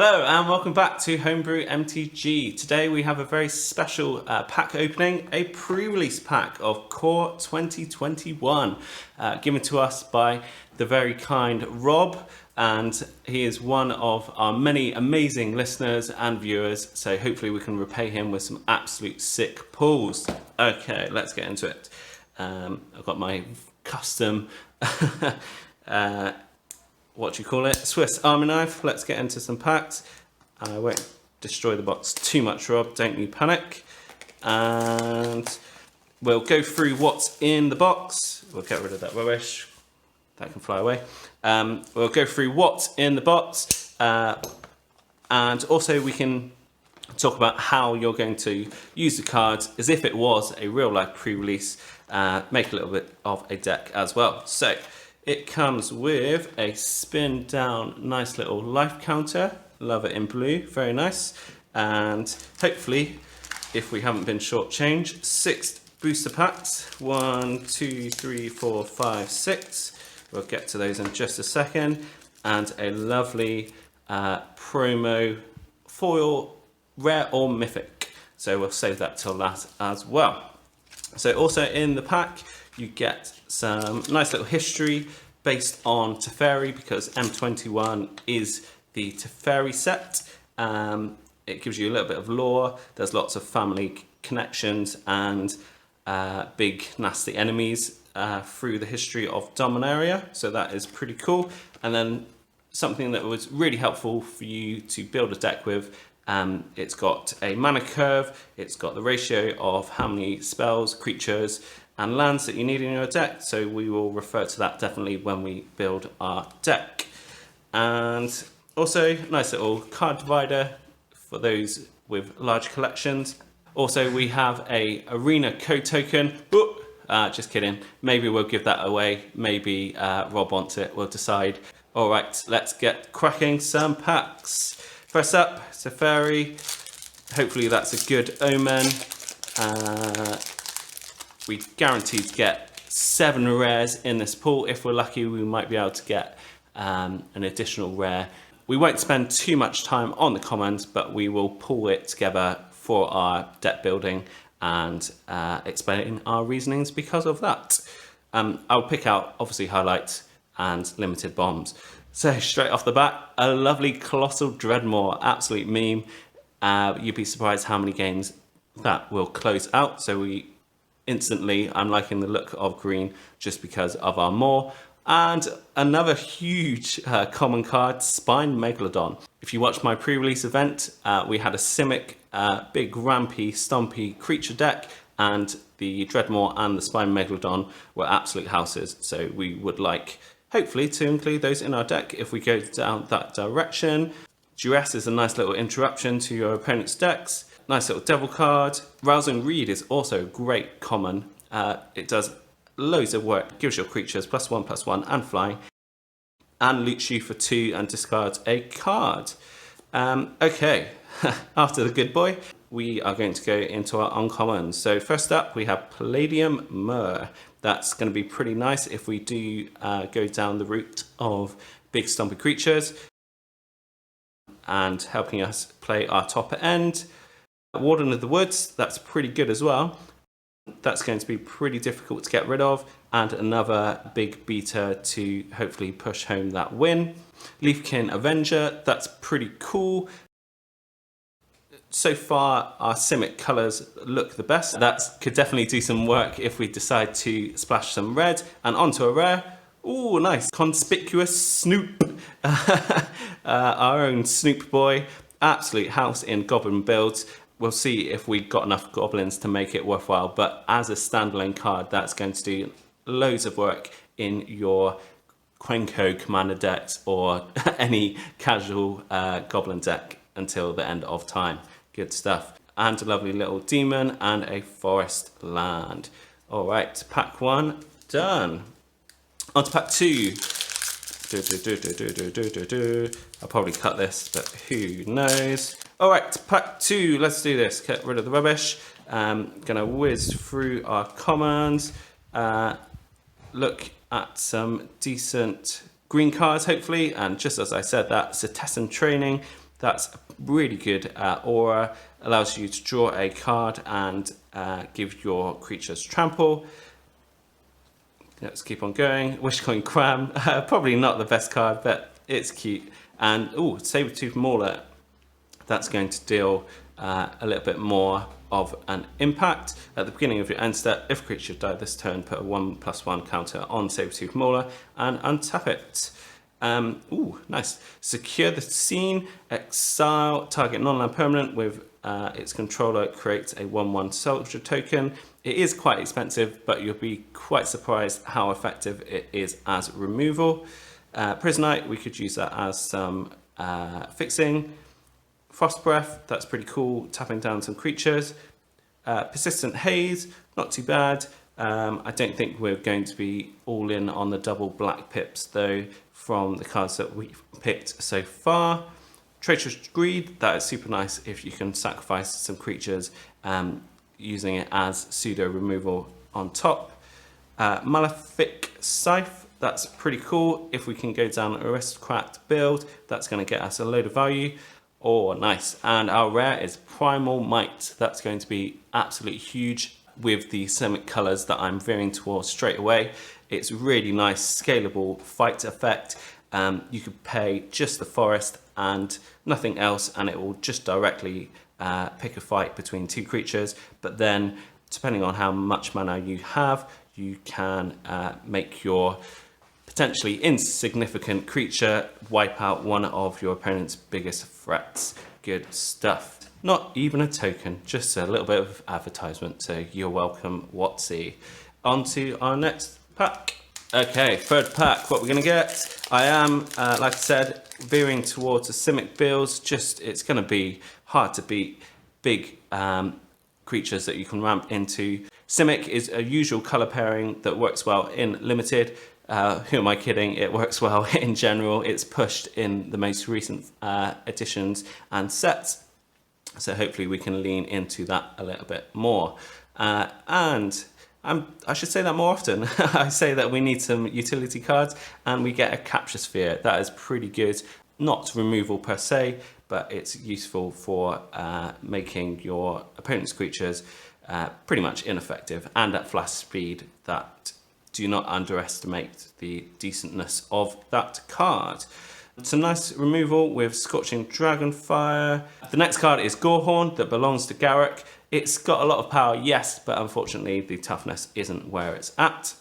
Hello and welcome back to Homebrew MTG. Today we have a very special pack opening, a pre-release pack of Core 2021, given to us by the very kind Rob, and he is one of our many amazing listeners and viewers, so hopefully we can repay him with some absolute sick pulls. Okay, let's get into it. I've got my custom what do you call it? Swiss Army knife. Let's get into some packs. I won't destroy the box too much, Rob. Don't you panic. And we'll go through what's in the box. We'll get rid of that rubbish. That can fly away. We'll go through what's in the box. And also we can talk about how you're going to use the cards as if it was a real life pre-release. Make a little bit of a deck as well. So it comes with a spin down, nice little life counter. Love it in blue, very nice. And hopefully, if we haven't been shortchanged, 6 booster packs. 1, 2, 3, 4, 5, 6. We'll get to those in just a second. And a lovely promo foil, rare or mythic. So we'll save that till last as well. So also in the pack, you get some nice little history based on Teferi, because M21 is the Teferi set. It gives you a little bit of lore. There's lots of family connections and big nasty enemies through the history of Dominaria. So that is pretty cool. And then something that was really helpful for you to build a deck with. It's got a mana curve. It's got the ratio of how many spells, creatures, and lands that you need in your deck, so we will refer to that definitely when we build our deck. And also, nice little card divider for those with large collections. Also, we have a arena code token. Just kidding, maybe we'll give that away, maybe Rob wants it, we'll decide. All right, let's get cracking some packs. First up, Teferi. Hopefully that's a good omen. We guaranteed to get 7 rares in this pool. If we're lucky, we might be able to get an additional rare. We won't spend too much time on the commons, but we will pull it together for our deck building and explain our reasonings because of that. I'll pick out, obviously, highlights and limited bombs. So straight off the bat, a lovely Colossal Dreadmore, absolute meme. You'd be surprised how many games that will close out. So instantly, I'm liking the look of green just because of our Maw. And another huge common card, Spine Megalodon. If you watched my pre-release event, we had a Simic, big rampy, stompy creature deck, and the Dreadmore and the Spine Megalodon were absolute houses. So we would like, hopefully, to include those in our deck if we go down that direction. Duress is a nice little interruption to your opponent's decks. Nice little devil card. Rousing Reed is also great common. It does loads of work. Gives your creatures +1/+1 and flying. And loots you for 2 and discards a card. Okay, after the good boy, we are going to go into our uncommons. So first up, we have Palladium Myrrh. That's going to be pretty nice if we do go down the route of big stompy creatures and helping us play our top end. Warden of the Woods, that's pretty good as well. That's going to be pretty difficult to get rid of, and another big beater to hopefully push home that win. Leafkin Avenger, that's pretty cool. So far, our Simic colours look the best. That could definitely do some work if we decide to splash some red. And onto a rare. Ooh, nice. Conspicuous Snoop. Our own Snoop boy. Absolute house in Goblin builds. We'll see if we got enough goblins to make it worthwhile, but as a standalone card, that's going to do loads of work in your Quenko commander decks or any casual goblin deck until the end of time. Good stuff. And a lovely little demon and a forest land. All right, pack 1 done. On to pack 2. I'll probably cut this, but who knows. All right, pack 2, let's do this. Get rid of the rubbish. Gonna whiz through our commons. Look at some decent green cards, hopefully. And just as I said, that Cetizen Training That's really good aura, allows you to draw a card and give your creatures trample. Let's keep on going. Wishcoin Cram, probably not the best card, but it's cute. And Saber-Tooth Mauler, that's going to deal a little bit more of an impact. At the beginning of your end step, if a creature died this turn, put a 1/1 counter on Saber-Tooth Mauler and untap it. Nice. Secure the scene, exile target non-land permanent with its controller creates a 1/1 soldier token. It is quite expensive, but you'll be quite surprised how effective it is as removal. Prisonite, we could use that as some fixing. Frost Breath, that's pretty cool, tapping down some creatures. Persistent Haze, not too bad. I don't think we're going to be all in on the double black pips though from the cards that we've picked so far. Traitorous Greed, that is super nice if you can sacrifice some creatures using it as pseudo removal on top. Malefic Scythe, that's pretty cool. If we can go down an Aristocrat build, that's going to get us a load of value. Nice. And our rare is Primal Might. That's going to be absolutely huge with the Simic colors that I'm veering towards straight away. It's really nice, scalable fight effect. You could pay just the forest and nothing else, and it will just directly pick a fight between two creatures. But then, depending on how much mana you have, you can make your potentially insignificant creature wipe out one of your opponent's biggest threats. Good stuff. Not even a token, just a little bit of advertisement, so you're welcome, Watsy. On to our next pack. Okay, third pack, what we're going to get. I am, like I said, veering towards the Simic builds. It's going to be hard to beat big creatures that you can ramp into. Simic is a usual color pairing that works well in Limited. Who am I kidding? It works well in general. It's pushed in the most recent editions and sets. So hopefully we can lean into that a little bit more. I should say that more often. I say that we need some utility cards and we get a Capture Sphere. That is pretty good. Not removal per se, but it's useful for making your opponent's creatures pretty much ineffective. And at flash speed, that do not underestimate the decentness of that card. It's a nice removal with Scorching Dragonfire. The next card is Gorehorn that belongs to Garruk. It's got a lot of power, yes, but unfortunately the toughness isn't where it's at.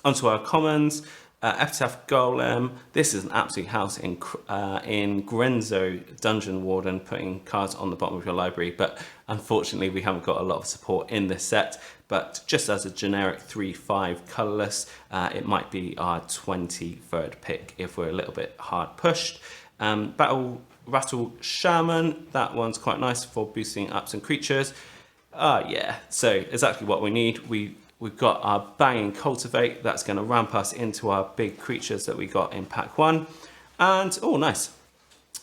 Onto our commons. Epitaph Golem. This is an absolute house in Grenzo Dungeon Warden, putting cards on the bottom of your library, but unfortunately we haven't got a lot of support in this set. But just as a generic 3/5 colorless, it might be our 23rd pick if we're a little bit hard pushed. Battle Rattle Shaman, that one's quite nice for boosting up some creatures. Yeah, so exactly what we need. We've got our banging Cultivate, that's going to ramp us into our big creatures that we got in pack 1. And, nice,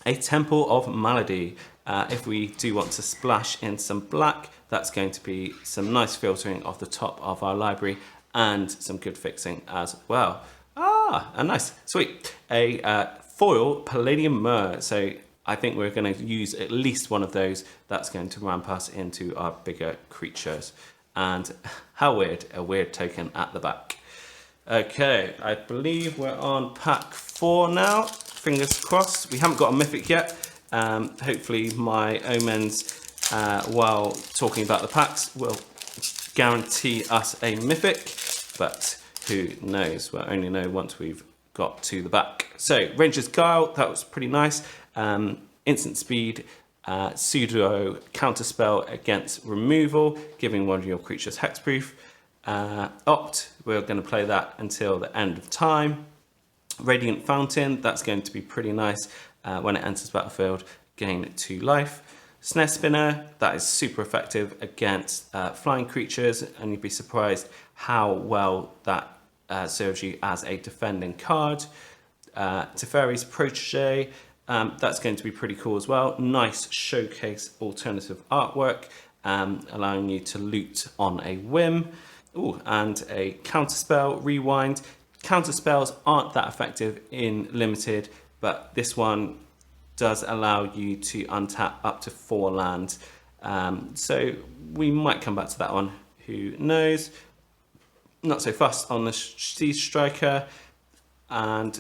a Temple of Malady. If we do want to splash in some black, that's going to be some nice filtering off the top of our library and some good fixing as well. And nice, sweet. A foil Palladium Myrrh. So I think we're going to use at least one of those. That's going to ramp us into our bigger creatures. And how weird, a weird token at the back. Okay, I believe we're on pack 4 now. Fingers crossed. We haven't got a mythic yet. Hopefully my omens, while talking about the packs, will guarantee us a mythic, but who knows? We'll only know once we've got to the back. So, Ranger's Guile, that was pretty nice. Instant speed, pseudo counterspell against removal, giving one of your creatures hexproof. Opt, we're going to play that until the end of time. Radiant Fountain, that's going to be pretty nice. When it enters battlefield, gain 2 life. Snare Spinner, that is super effective against flying creatures, and you'd be surprised how well that serves you as a defending card. Teferi's Protege, that's going to be pretty cool as well. Nice showcase alternative artwork, allowing you to loot on a whim. And a Counterspell Rewind. Counterspells aren't that effective in Limited, but this one does allow you to untap up to 4 lands. So we might come back to that one, who knows. Not so fussed on the Siege Striker. And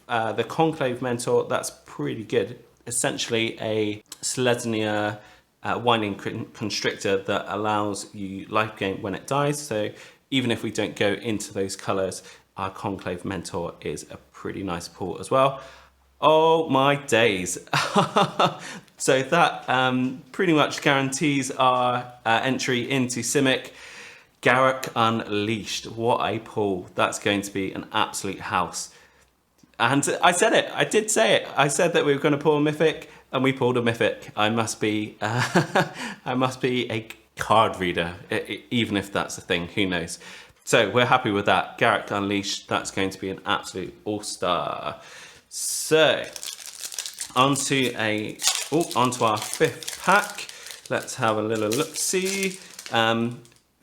the Conclave Mentor, that's pretty good. Essentially a Selesnya Winding Constrictor that allows you life gain when it dies. So even if we don't go into those colors, our Conclave Mentor is a pretty nice pull as well. Oh my days. So that pretty much guarantees our entry into Simic. Garruk Unleashed, what a pull. That's going to be an absolute house. And I said it, I did say it. I said that we were going to pull a Mythic, and we pulled a Mythic. I must be a card reader, even if that's a thing, who knows. So we're happy with that. Garruk Unleashed, that's going to be an absolute all-star. So, onto our 5th pack. Let's have a little look-see.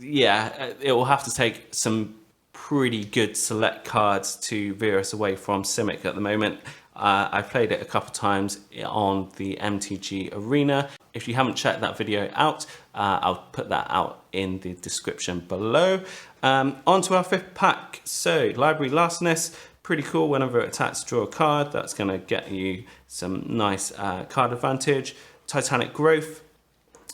Yeah, it will have to take some pretty good select cards to veer us away from Simic at the moment. I've played it a couple times on the MTG Arena. If you haven't checked that video out, I'll put that out in the description below. Onto our 5th pack. So, Library Lastness, pretty cool. Whenever it attacks, draw a card. That's going to get you some nice card advantage. Titanic Growth.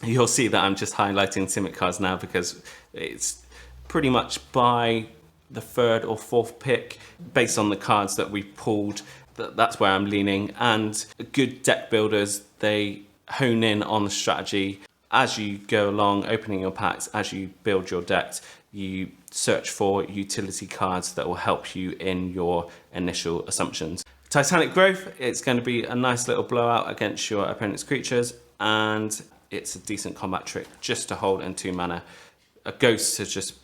You'll see that I'm just highlighting Simic cards now because it's pretty much by the 3rd or 4th pick based on the cards that we've pulled. That's where I'm leaning. And good deck builders, they hone in on the strategy as you go along, opening your packs, as you build your decks. You search for utility cards that will help you in your initial assumptions. Titanic Growth, it's going to be a nice little blowout against your opponent's creatures, and it's a decent combat trick just to hold in 2 mana. A ghost to just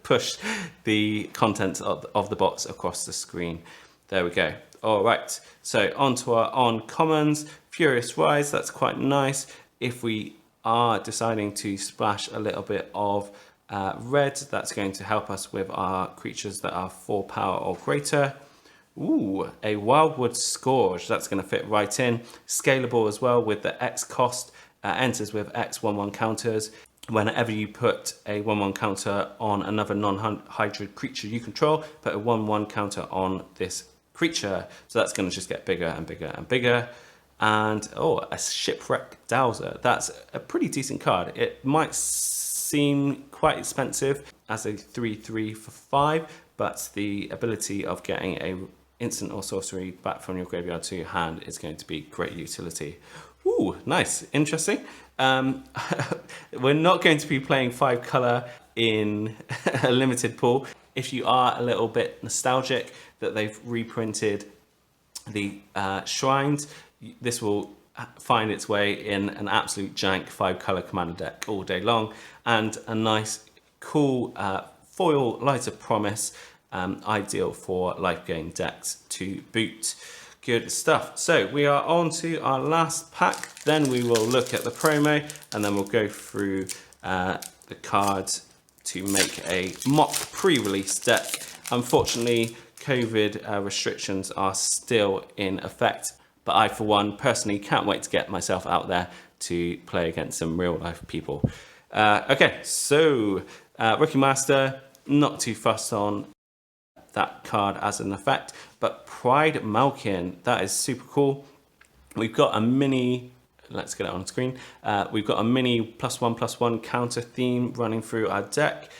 push the contents of the box across the screen. There we go. All right, so onto our uncommons. Furious Rise, that's quite nice. If we are deciding to splash a little bit of red, that's going to help us with our creatures that are 4 power or greater. Ooh, a Wildwood Scourge, that's going to fit right in. Scalable as well with the X cost, enters with X 1/1 counters. Whenever you put a 1/1 counter on another non-hybrid creature you control, put a 1/1 counter on this creature. So that's going to just get bigger and bigger and bigger. And a Shipwreck Dowser, that's a pretty decent card. It might seem quite expensive as a 3/3 for 5, but the ability of getting a instant or sorcery back from your graveyard to your hand is going to be great utility. Ooh, nice, interesting. We're not going to be playing 5 color in a limited pool. If you are a little bit nostalgic that they've reprinted the shrines, this will find its way in an absolute jank 5 color commander deck all day long, and a nice cool foil Light of Promise, ideal for life gain decks to boot. Good stuff. So we are on to our last pack, then we will look at the promo, and then we'll go through the cards to make a mock pre-release deck. Unfortunately, COVID restrictions are still in effect, but I, for one, personally can't wait to get myself out there to play against some real life people. Okay, so Rookie Master, not too fussed on that card as an effect, but Pride Malkin, that is super cool. We've got a mini, let's get it on screen. We've got a mini +1/+1 counter theme running through our deck.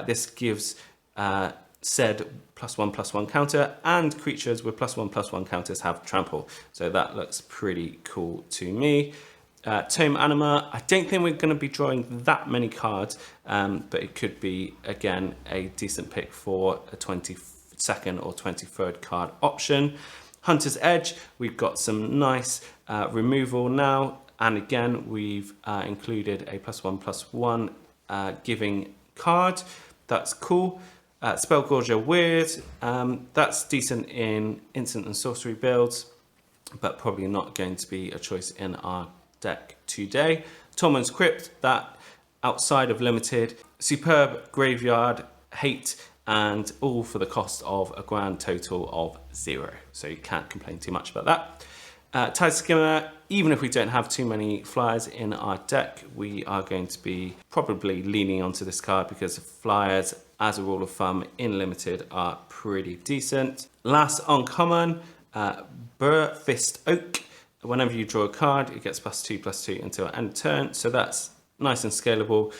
This gives said +1/+1 counter, and creatures with +1/+1 counters have trample. So that looks pretty cool to me. Tome Anima, I don't think we're going to be drawing that many cards, but it could be, again, a decent pick for a 22nd or 23rd card option. Hunter's Edge, we've got some nice removal now, and again we've included a +1/+1 giving card. That's cool. Spellgorger Weird, that's decent in instant and sorcery builds, but probably not going to be a choice in our deck today. Tormund's Crypt, that outside of limited, superb graveyard hate, and all for the cost of a grand total of 0. So you can't complain too much about that. Tide Skimmer, even if we don't have too many flyers in our deck, we are going to be probably leaning onto this card because flyers, as a rule of thumb, in limited are pretty decent. Last uncommon, Burr Fist Oak. Whenever you draw a card, it gets +2/+2 until end of turn, so that's nice and scalable.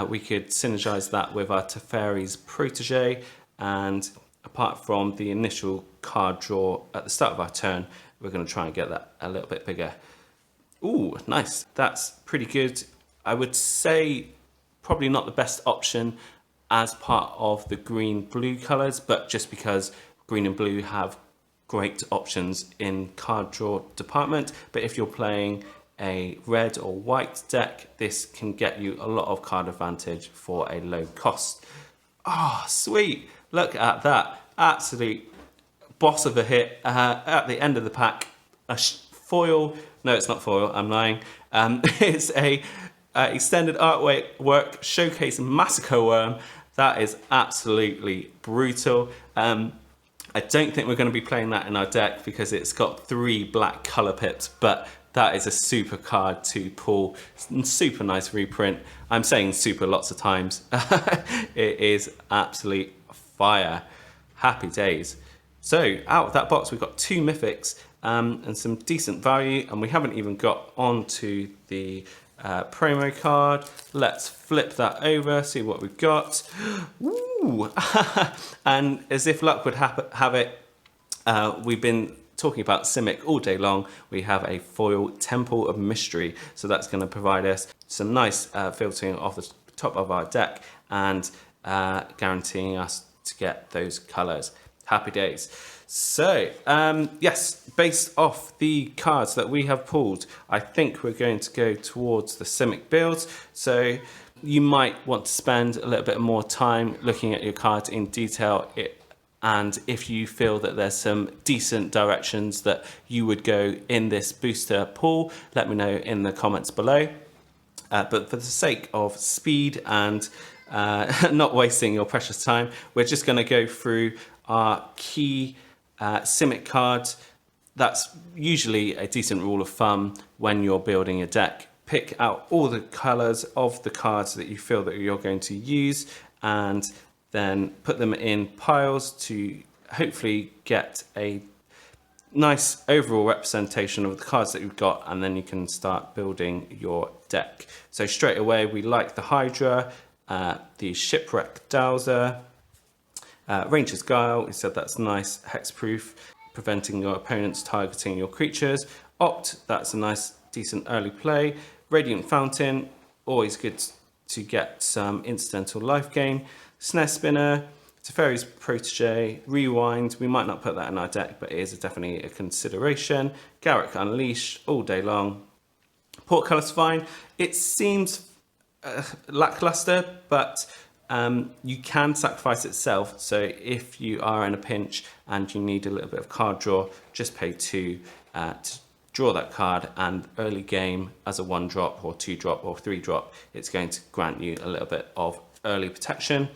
We could synergize that with our Teferi's Protege, and apart from the initial card draw at the start of our turn, we're going to try and get that a little bit bigger. Ooh, nice. That's pretty good. I would say probably not the best option as part of the green-blue colors, but just because green and blue have great options in card draw department. But if you're playing a red or white deck, this can get you a lot of card advantage for a low cost. Oh, sweet. Look at that. Absolute boss of a hit at the end of the pack. A foil. No, it's not foil. I'm lying. It's a extended artwork showcase Massacre Worm. That is absolutely brutal. I don't think we're going to be playing that in our deck because it's got 3 black color pips, but that is a super card to pull. Super nice reprint. I'm saying super lots of times. It is absolute fire. Happy days. So out of that box, we've got 2 mythics and some decent value, and we haven't even got onto the promo card. Let's flip that over, see what we've got. Ooh. And as if luck would have it, we've been talking about Simic all day long. We have a foil Temple of Mystery, so that's going to provide us some nice filtering off the top of our deck and guaranteeing us to get those colors. Happy days. So, yes, based off the cards that we have pulled, I think we're going to go towards the Simic builds. So you might want to spend a little bit more time looking at your cards in detail. And if you feel that there's some decent directions that you would go in this booster pool, let me know in the comments below. But for the sake of speed and not wasting your precious time, we're just going to go through our key Simic cards. That's usually a decent rule of thumb when you're building a deck. Pick out all the colors of the cards that you feel that you're going to use and then put them in piles to hopefully get a nice overall representation of the cards that you've got, and then you can start building your deck. So straight away, we like the Hydra, the Shipwreck Dowser, Ranger's Guile. We said that's nice, hexproof, preventing your opponents targeting your creatures. Opt, that's a nice, decent early play. Radiant Fountain, always good to get some incidental life gain. Snare Spinner, Teferi's Protege, Rewind. We might not put that in our deck, but it is definitely a consideration. Garruk Unleash, all day long. Portcullis Vine, it seems lackluster, but you can sacrifice itself. So if you are in a pinch and you need a little bit of card draw, just pay 2 to draw that card, and early game as a 1-drop or 2-drop or 3-drop, it's going to grant you a little bit of early protection.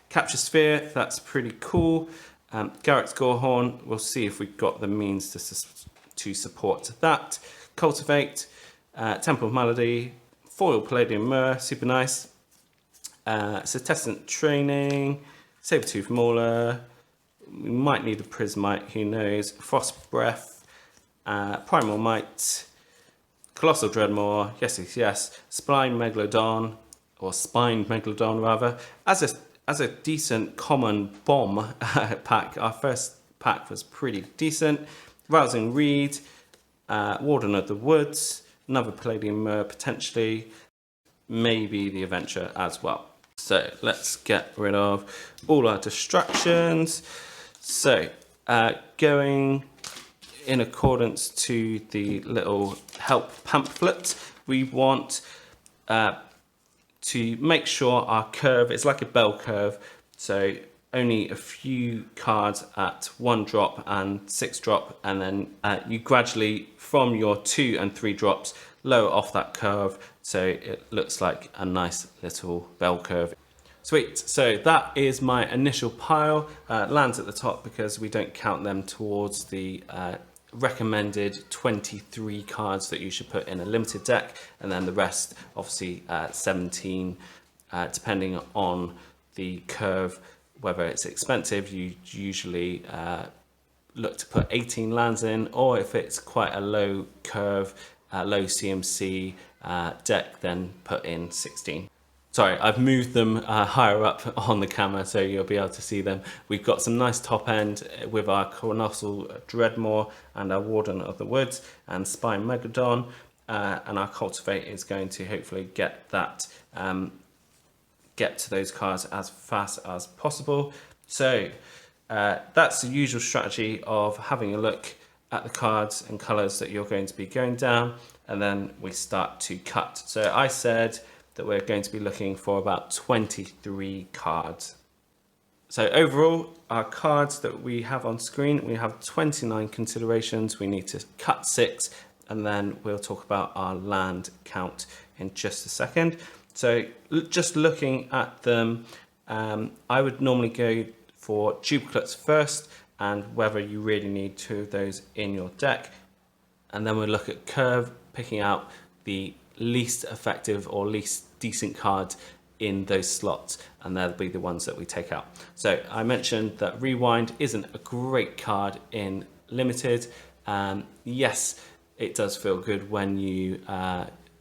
Capture Sphere, that's pretty cool. Garrett's Gorehorn, we'll see if we've got the means to support that. Cultivate, Temple of Melody, Foil Palladium Myrrh, super nice. Cetescent Training, Sabertooth Mauler, we might need a Prismite, who knows. Frost Breath, Primal Might, Colossal Dreadmaw, yes. Spined Megalodon, or Spined Megalodon rather. As a decent common bomb pack, our first pack was pretty decent. Rousing Reed, Warden of the Woods, another Palladium Myrrh potentially, maybe the Adventure as well. So let's get rid of all our distractions. So going in accordance to the little help pamphlet, we want to make sure our curve is like a bell curve. So only a few cards at 1-drop and 6-drop, and then you gradually from your 2 and 3 drops lower off that curve so it looks like a nice little bell curve. Sweet, so that is my initial pile. Lands at the top because we don't count them towards the recommended 23 cards that you should put in a limited deck, and then the rest, obviously 17, depending on the curve, whether it's expensive, you usually look to put 18 lands in, or if it's quite a low curve, low CMC deck, then put in 16. Sorry, I've moved them higher up on the camera so you'll be able to see them. We've got some nice top end with our Colossal Dreadmore and our Warden of the Woods and Spine Megalodon, and our Cultivate is going to hopefully get that get to those cards as fast as possible. So that's the usual strategy of having a look at the cards and colours that you're going to be going down, and then we start to cut. So I said that we're going to be looking for about 23 cards. So overall, our cards that we have on screen, we have 29 considerations. We need to cut 6, and then we'll talk about our land count in just a second. So just looking at them, I would normally go for duplicates first, and whether you really need 2 of those in your deck. And then we'll look at curve, picking out the least effective or least decent cards in those slots, and they'll be the ones that we take out. So I mentioned that Rewind isn't a great card in limited. Yes, it does feel good when you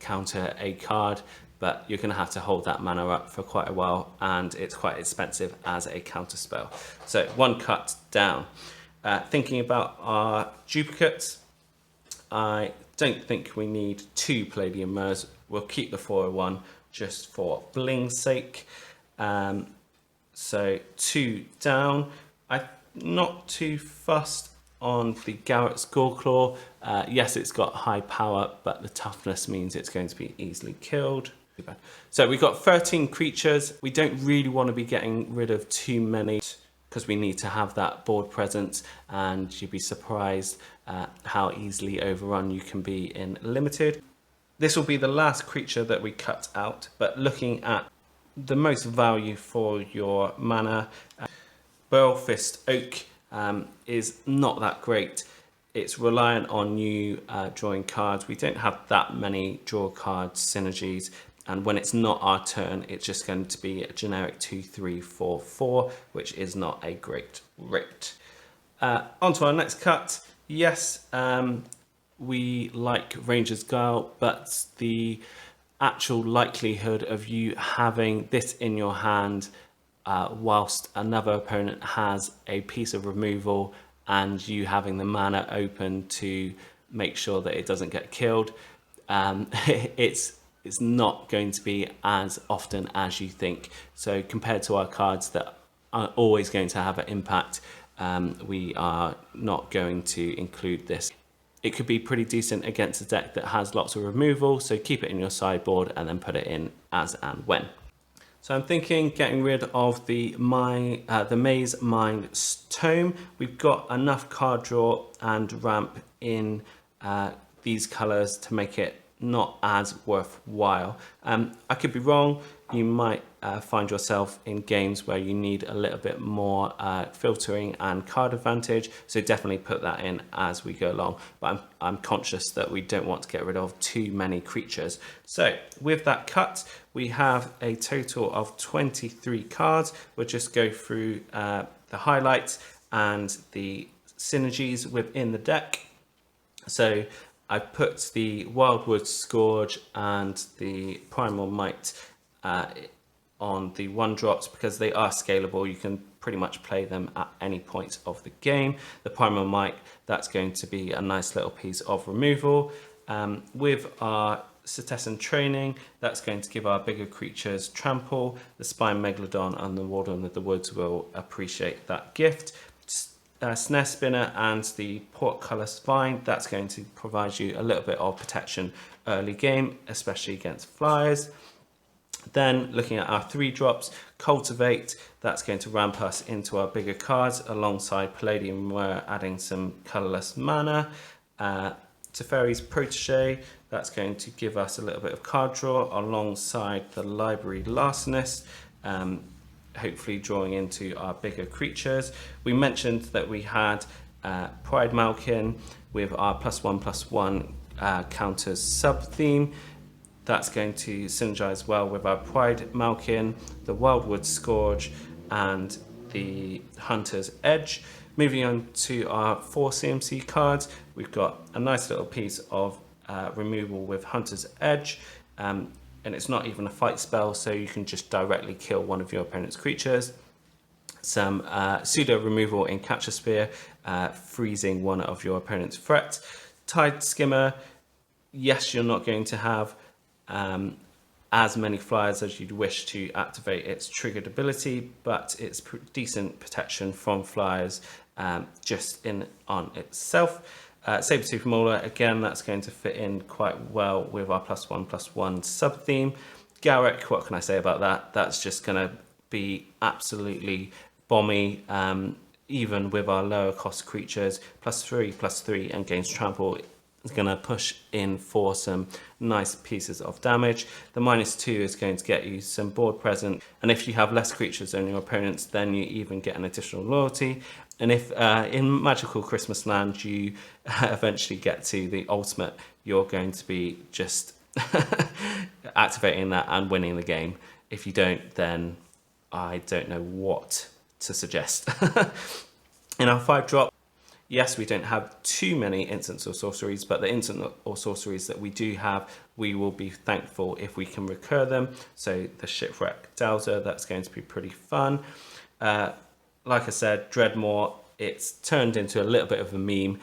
counter a card, but you're going to have to hold that mana up for quite a while, and it's quite expensive as a counter spell. So 1 cut down. Thinking about our duplicates, I don't think we need 2 Palladium Mers. We'll keep the 401 just for bling's sake. So 2 down. I'm not too fussed on the Garrett's Goreclaw. Yes, it's got high power, but the toughness means it's going to be easily killed. So we've got 13 creatures. We don't really want to be getting rid of too many because we need to have that board presence, and you'd be surprised how easily overrun you can be in limited. This will be the last creature that we cut out, but looking at the most value for your mana, Burlfist Oak is not that great. It's reliant on you drawing cards. We don't have that many draw cards synergies, and when it's not our turn, it's just going to be a generic 2, 3, 4, 4, which is not a great rate. On to our next cut. Yes, we like Ranger's Guile, but the actual likelihood of you having this in your hand whilst another opponent has a piece of removal and you having the mana open to make sure that it doesn't get killed, it's not going to be as often as you think. So compared to our cards that are always going to have an impact, we are not going to include this. It could be pretty decent against a deck that has lots of removal, so keep it in your sideboard and then put it in as and when. So I'm thinking getting rid of the Maze Mind Tome. We've got enough card draw and ramp in these colours to make it not as worthwhile. I could be wrong. You might find yourself in games where you need a little bit more filtering and card advantage, so definitely put that in as we go along, but I'm conscious that we don't want to get rid of too many creatures. So with that cut, we have a total of 23 cards. We'll just go through the highlights and the synergies within the deck. So I put the Wildwood Scourge and the Primal Might on the 1-drops because they are scalable. You can pretty much play them at any point of the game. The Primal Might, that's going to be a nice little piece of removal. With our Citizen Training, that's going to give our bigger creatures trample. The Spine Megalodon and the Warden of the Woods will appreciate that gift. Snare Spinner and the Portcullis Vine, that's going to provide you a little bit of protection early game, especially against flyers. Then looking at our 3-drops, Cultivate, that's going to ramp us into our bigger cards alongside Palladium, we're adding some colourless mana. Teferi's Protege, that's going to give us a little bit of card draw alongside the Library Larcenist, hopefully drawing into our bigger creatures. We mentioned that we had Pride Malkin with our +1/+1 counters sub theme. That's going to synergize well with our Pride Malkin, the Wildwood Scourge, and the Hunter's Edge. Moving on to our 4 CMC cards, we've got a nice little piece of removal with Hunter's Edge, and it's not even a fight spell, so you can just directly kill one of your opponent's creatures. Some pseudo removal in Catcher Spear, freezing one of your opponent's threats. Tide Skimmer, yes, you're not going to have as many flyers as you'd wish to activate its triggered ability, but it's decent protection from flyers just in on itself. Saber-tooth Mauler, again, that's going to fit in quite well with our +1/+1 sub theme. Garrick, what can I say about that? That's just going to be absolutely bomby, even with our lower cost creatures. +3/+3 and gains trample is going to push in for some nice pieces of damage. The -2 is going to get you some board present, and if you have less creatures than your opponents, then you even get an additional loyalty. And if in Magical Christmas Land you eventually get to the ultimate, you're going to be just activating that and winning the game. If you don't, then I don't know what to suggest. In our 5-drop, yes, we don't have too many instants or sorceries, but the instant or sorceries that we do have, we will be thankful if we can recur them. So the Shipwreck Dowser, that's going to be pretty fun. Like I said, Dreadmore, it's turned into a little bit of a meme,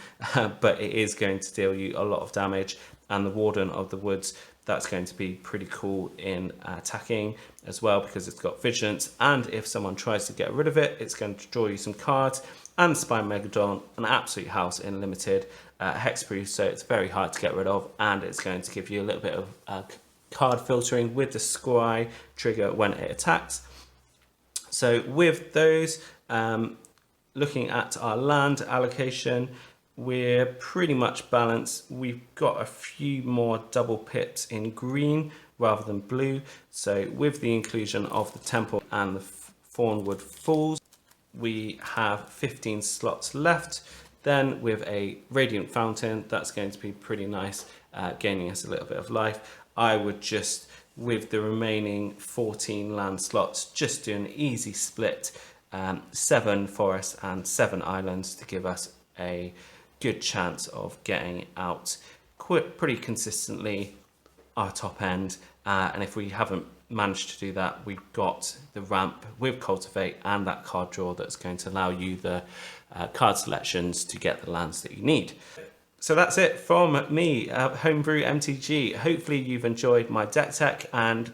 but it is going to deal you a lot of damage. And the Warden of the Woods, that's going to be pretty cool in attacking as well, because it's got vigilance, and if someone tries to get rid of it, it's going to draw you some cards. And Spine Megadon, an absolute house in limited, hexproof, so it's very hard to get rid of, and it's going to give you a little bit of card filtering with the Scry trigger when it attacks. So with those, looking at our land allocation, we're pretty much balanced. We've got a few more double pips in green rather than blue. So with the inclusion of the Temple and the Thornwood Falls, we have 15 slots left. Then with a Radiant Fountain, that's going to be pretty nice, gaining us a little bit of life. I would just, with the remaining 14 land slots, just do an easy split, 7 forests and 7 islands to give us a good chance of getting out pretty consistently our top end. And if we haven't managed to do that, we've got the ramp with Cultivate and that card draw that's going to allow you the card selections to get the lands that you need. So that's it from me, Homebrew MTG. Hopefully you've enjoyed my deck tech and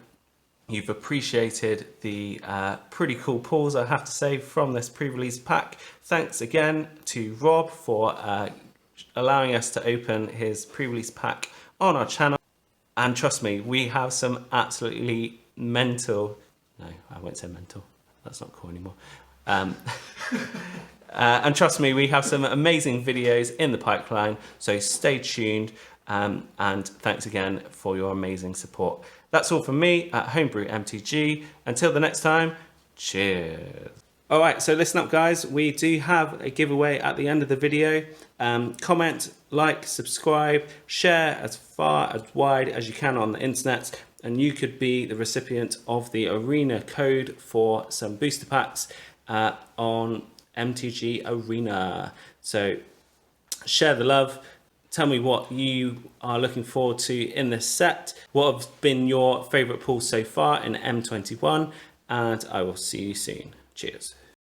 you've appreciated the pretty cool pulls, I have to say, from this pre-release pack. Thanks again to Rob for allowing us to open his pre-release pack on our channel. And trust me, we have some absolutely mental, no, I won't say mental, that's not cool anymore. And trust me, we have some amazing videos in the pipeline, so stay tuned, and thanks again for your amazing support. That's all from me at Homebrew MTG. Until the next time, cheers. All right, so listen up, guys. We do have a giveaway at the end of the video. Comment, like, subscribe, share as far, as wide as you can on the internet, and you could be the recipient of the Arena code for some booster packs on MTG Arena. So share the love. Tell me what you are looking forward to in this set. What have been your favourite pulls so far in M21? And I will see you soon. Cheers.